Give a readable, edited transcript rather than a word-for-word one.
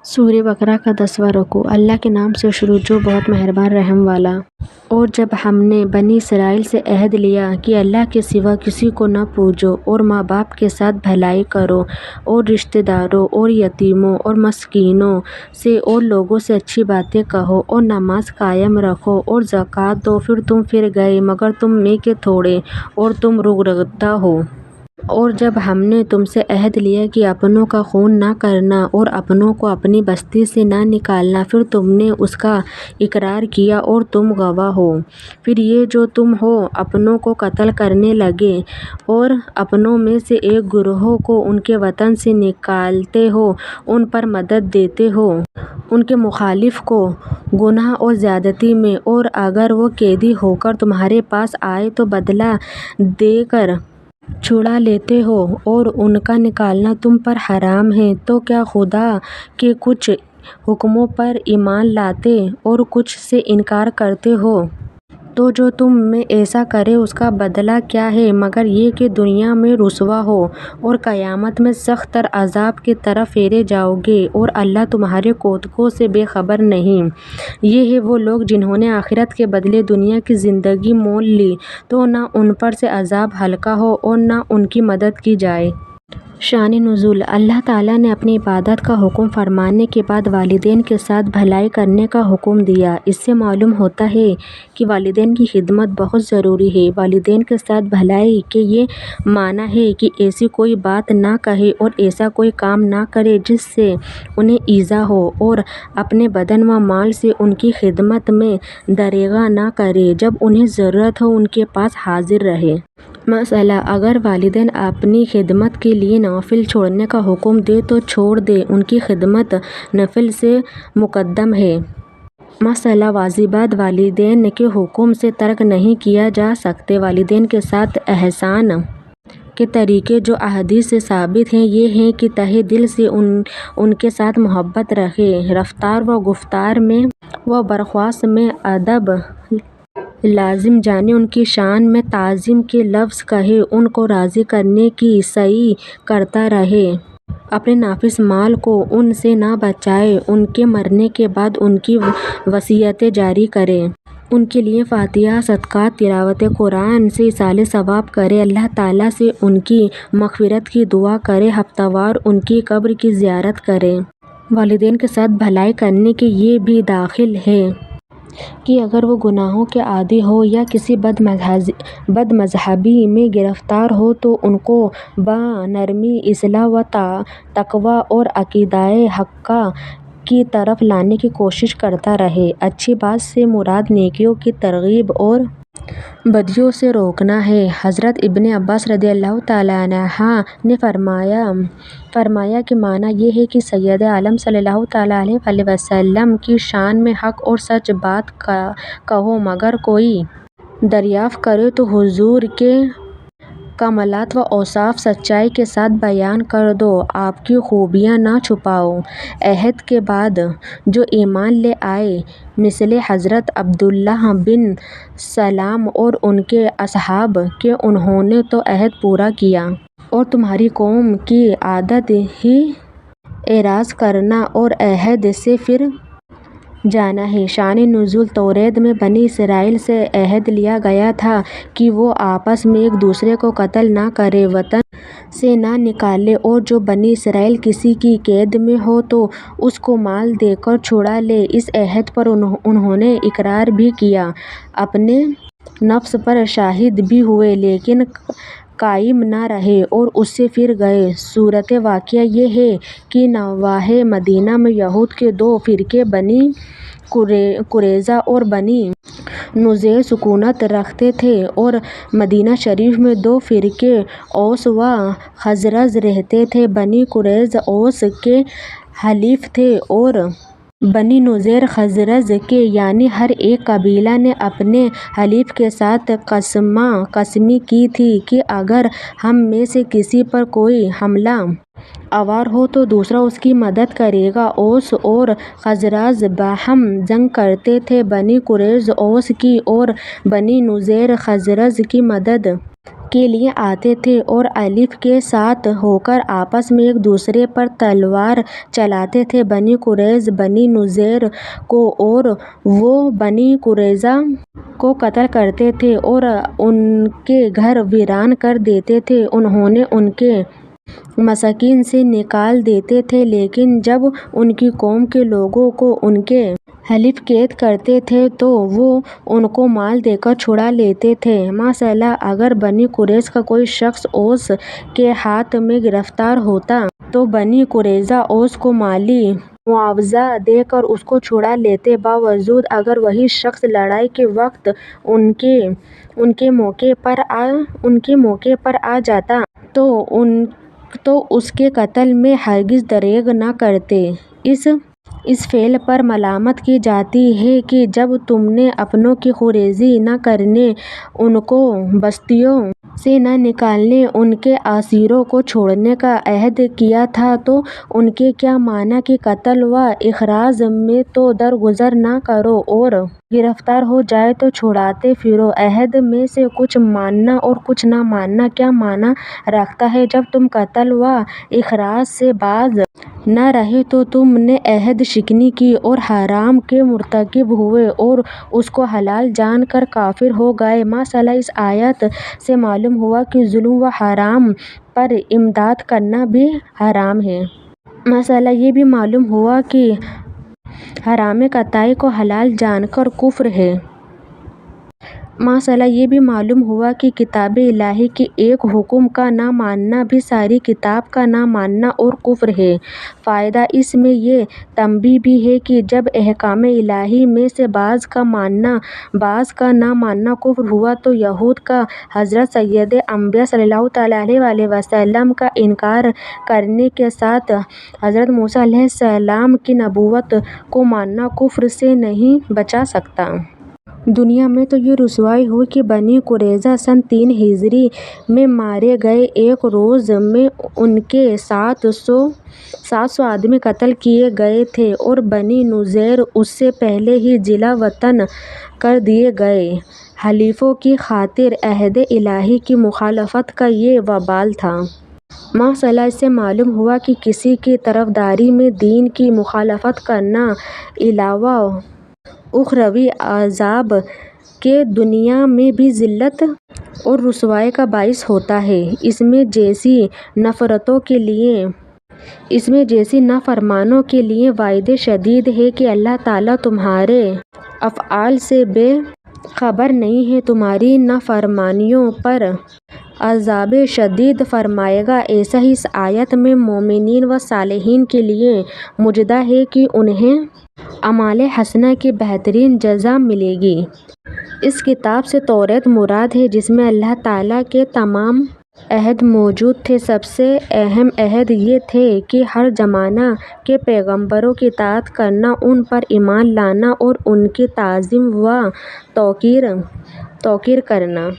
سورہ بقرہ کا 10واں رکوع۔ اللہ کے نام سے شروع جو بہت مہربان رحم والا۔ اور جب ہم نے بنی اسرائیل سے عہد لیا کہ اللہ کے سوا کسی کو نہ پوجو اور ماں باپ کے ساتھ بھلائی کرو اور رشتہ داروں اور یتیموں اور مسکینوں سے اور لوگوں سے اچھی باتیں کہو اور نماز قائم رکھو اور زکوٰۃ دو، پھر تم پھر گئے مگر تم میں کے تھوڑے اور تم روگردہ ہو۔ اور جب ہم نے تم سے عہد لیا کہ اپنوں کا خون نہ کرنا اور اپنوں کو اپنی بستی سے نہ نکالنا، پھر تم نے اس کا اقرار کیا اور تم گواہ ہو۔ پھر یہ جو تم ہو اپنوں کو قتل کرنے لگے اور اپنوں میں سے ایک گروہ کو ان کے وطن سے نکالتے ہو، ان پر مدد دیتے ہو، ان کے مخالف کو گناہ اور زیادتی میں، اور اگر وہ قیدی ہو کر تمہارے پاس آئے تو بدلہ دے کر چھڑا لیتے ہو اور ان کا نکالنا تم پر حرام ہے، تو کیا خدا کے کچھ حکموں پر ایمان لاتے اور کچھ سے انکار کرتے ہو؟ تو جو تم میں ایسا کرے اس کا بدلہ کیا ہے مگر یہ کہ دنیا میں رسوا ہو اور قیامت میں سخت تر عذاب کی طرف پھیرے جاؤ گے، اور اللہ تمہارے کوتکوں سے بے خبر نہیں۔ یہ ہیں وہ لوگ جنہوں نے آخرت کے بدلے دنیا کی زندگی مول لی، تو نہ ان پر سے عذاب ہلکا ہو اور نہ ان کی مدد کی جائے۔ شان نزول۔ اللہ تعالیٰ نے اپنی عبادت کا حکم فرمانے کے بعد والدین کے ساتھ بھلائی کرنے کا حکم دیا۔ اس سے معلوم ہوتا ہے کہ والدین کی خدمت بہت ضروری ہے۔ والدین کے ساتھ بھلائی کے یہ معنی ہے کہ ایسی کوئی بات نہ کہے اور ایسا کوئی کام نہ کرے جس سے انہیں ایذا ہو، اور اپنے بدن و مال سے ان کی خدمت میں دریغ نہ کرے، جب انہیں ضرورت ہو ان کے پاس حاضر رہے۔ مثلا اگر والدین اپنی خدمت کے لیے نوافل چھوڑنے کا حکم دے تو چھوڑ دے، ان کی خدمت نفل سے مقدم ہے۔ مثلا واجبات والدین کے حکم سے ترک نہیں کیا جا سکتے۔ والدین کے ساتھ احسان کے طریقے جو احادیث سے ثابت ہیں یہ ہیں کہ تہہ دل سے ان کے ساتھ محبت رکھیں، رفتار و گفتار میں و برخاست میں ادب لازم جانے، ان کی شان میں تعظیم کے لفظ کہے، ان کو راضی کرنے کی سعی کرتا رہے، اپنے نافس مال کو ان سے نہ بچائے، ان کے مرنے کے بعد ان کی وصیتیں جاری کرے، ان کے لیے فاتحہ، صدقات، تلاوت قرآن سے ایصال ثواب کرے، اللہ تعالیٰ سے ان کی مغفرت کی دعا کرے، ہفتہ وار ان کی قبر کی زیارت کرے۔ والدین کے ساتھ بھلائی کرنے کے یہ بھی داخل ہے کہ اگر وہ گناہوں کے عادی ہو یا کسی بد مذہبی میں گرفتار ہو تو ان کو بنرمی اصلاح و تقویٰ اور عقیدہ حقہ کی طرف لانے کی کوشش کرتا رہے۔ اچھی بات سے مراد نیکیوں کی ترغیب اور بدیوں سے روکنا ہے۔ حضرت ابن عباس رضی اللہ تعالیٰ عنہ نے فرمایا کہ معنی یہ ہے کہ سید عالم صلی اللہ تعالیٰ علیہ وآلہ وسلم کی شان میں حق اور سچ بات کہو، مگر کوئی دریافت کرے تو حضور کے کمالات و اوصاف سچائی کے ساتھ بیان کر دو، آپ کی خوبیاں نہ چھپاؤ۔ عہد کے بعد جو ایمان لے آئے مثل حضرت عبداللہ بن سلام اور ان کے اصحاب کے، انہوں نے تو عہد پورا کیا، اور تمہاری قوم کی عادت ہی اعراض کرنا اور عہد سے پھر جانا ہے۔ شان نزول۔ توریت میں بنی اسرائیل سے عہد لیا گیا تھا کہ وہ آپس میں ایک دوسرے کو قتل نہ کریں، وطن سے نہ نکالیں، اور جو بنی اسرائیل کسی کی قید میں ہو تو اس کو مال دے کر چھڑا لے۔ اس عہد پر انہوں نے اقرار بھی کیا، اپنے نفس پر شاہد بھی ہوئے، لیکن قائم نہ رہے اور اس سے پھر گئے۔ صورت واقعہ یہ ہے کہ نواحِ مدینہ میں یہود کے دو فرقے بنی قریظہ اور بنی نذیر سکونت رکھتے تھے، اور مدینہ شریف میں دو فرقے اوس و خزرج رہتے تھے۔ بنی قریظہ اوس کے حلیف تھے اور بنی نذیر خزرج کے، یعنی ہر ایک قبیلہ نے اپنے حلیف کے ساتھ کشمہ کشمی کی تھی کہ اگر ہم میں سے کسی پر کوئی حملہ آور ہو تو دوسرا اس کی مدد کرے گا۔ اوس اور خزرج باہم جنگ کرتے تھے، بنی قریظہ اوس کی اور بنی نذیر خزرج کی مدد کے لیے آتے تھے اور الف کے ساتھ ہو کر آپس میں ایک دوسرے پر تلوار چلاتے تھے بنی قریظہ بنی نذیر کو، اور وہ بنی قریظہ کو قتل کرتے تھے اور ان کے گھر ویران کر دیتے تھے، انہیں ان کے مساکین سے نکال دیتے تھے، لیکن جب ان کی قوم کے لوگوں کو ان کے حلیف قید کرتے تھے تو وہ ان کو مال دے کر چھڑا لیتے تھے۔ مثلا اگر بنی قریظہ کا کوئی شخص اوس کے ہاتھ میں گرفتار ہوتا تو بنی قریظہ اوس کو مالی معاوضہ دے کر اس کو چھڑا لیتے، باوجود اگر وہی شخص لڑائی کے وقت ان کے موقع پر آ جاتا تو اس کے قتل میں ہرگز دریغ نہ کرتے۔ اس فعل پر ملامت کی جاتی ہے کہ جب تم نے اپنوں کی خونریزی نہ کرنے، ان کو بستیوں سے نہ نکالنے، ان کے اسیروں کو چھوڑنے کا عہد کیا تھا تو ان کے کیا مانا کہ قتل و اخراج میں تو درگزر نہ کرو اور گرفتار ہو جائے تو چھڑاتے پھرو۔ عہد میں سے کچھ ماننا اور کچھ نہ ماننا کیا معنی رکھتا ہے؟ جب تم قتل و اخراج سے باز نہ رہے تو تم نے عہد شکنی کی اور حرام کے مرتکب ہوئے اور اس کو حلال جان کر کافر ہو گئے۔ مثلا اس آیت سے معلوم ہوا کہ ظلم و حرام پر امداد کرنا بھی حرام ہے۔ مثلا یہ بھی معلوم ہوا کہ حرام قطعی کو حلال جان کر کفر ہے۔ مثلا یہ بھی معلوم ہوا کہ کتاب الہی کے ایک حکم کا نہ ماننا بھی ساری کتاب کا نہ ماننا اور کفر ہے۔ فائدہ اس میں یہ تنبیہ بھی ہے کہ جب احکام الہی میں سے بعض کا ماننا بعض کا نہ ماننا کفر ہوا تو یہود کا حضرت سید انبیاء صلی اللہ تعالیٰ علیہ وسلم کا انکار کرنے کے ساتھ حضرت موسیٰ علیہ السلام کی نبوت کو ماننا کفر سے نہیں بچا سکتا۔ دنیا میں تو یہ رسوائی ہوئی کہ بنی قریظہ سن 3 ہجری میں مارے گئے، ایک روز میں ان کے 700 آدمی قتل کیے گئے تھے اور بنی نذیر اس سے پہلے ہی جلا وطن کر دیے گئے۔ حلیفوں کی خاطر عہد الہی کی مخالفت کا یہ وبال تھا۔ مثلا اس سے معلوم ہوا کہ کسی کی طرفداری میں دین کی مخالفت کرنا علاوہ اخروی عذاب کے دنیا میں بھی ذلت اور رسوائی کا باعث ہوتا ہے۔ اس میں جیسی نافرمانوں کے لیے وعید شدید ہے کہ اللہ تعالیٰ تمہارے افعال سے بے خبر نہیں ہے، تمہاری نافرمانیوں پر عذاب شدید فرمائے گا۔ ایسا ہی اس آیت میں مومنین و صالحین کے لیے مژدہ ہے کہ انہیں اعمال حسنہ کی بہترین جزا ملے گی۔ اس کتاب سے توریت مراد ہے جس میں اللہ تعالیٰ کے تمام عہد موجود تھے۔ سب سے اہم عہد یہ تھے کہ ہر زمانہ کے پیغمبروں کی اطاعت کرنا، ان پر ایمان لانا اور ان کی تعظیم و توقیر کرنا۔